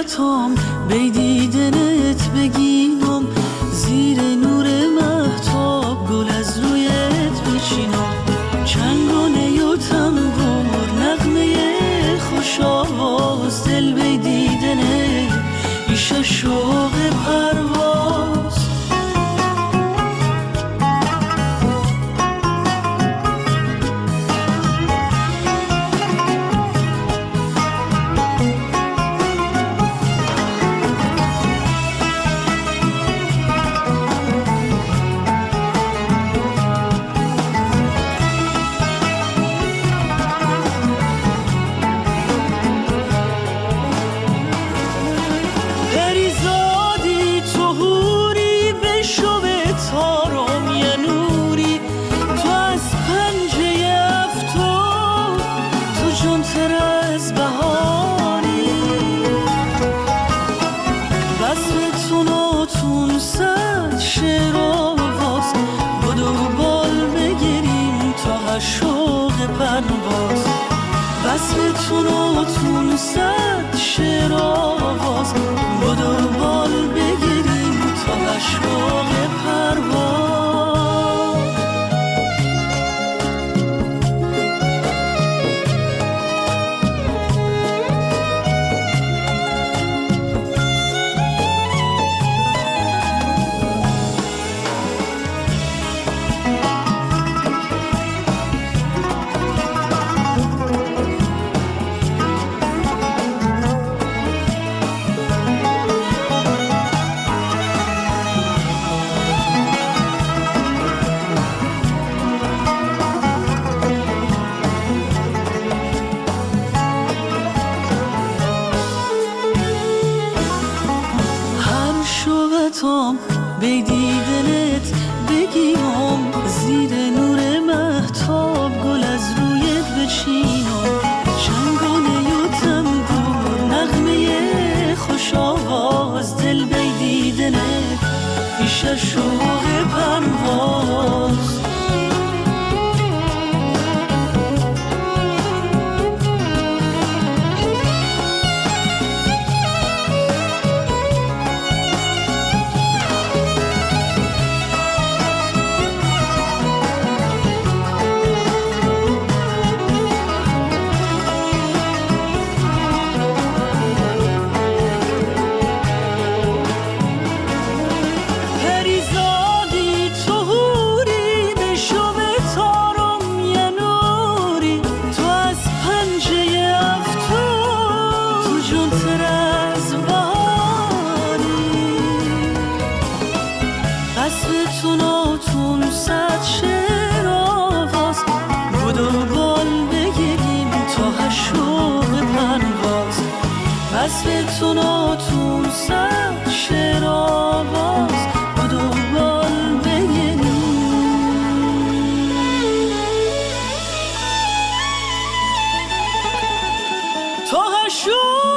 شوقتام بی دیدنت بگینم، زیر نور مهتاب گل از رویت بچینم. چنگ و نی و تنبور نغمه خوش آواز، دل بی دیدنت ایشه شوق پرواز. وصفتون و تون صد شعر آواز، بدو بال بگیریم تا شوق پرواز. بی دیدنت بگیم، زیر نور مهتاب گل از رویت بچینم. چنگانه و تنبور نغمه خوش آواز، دل بی دیدنت ایشه شوق پرواز. وصفتون و تون صد شعر آواز، بدو بال بگیریم تا شوق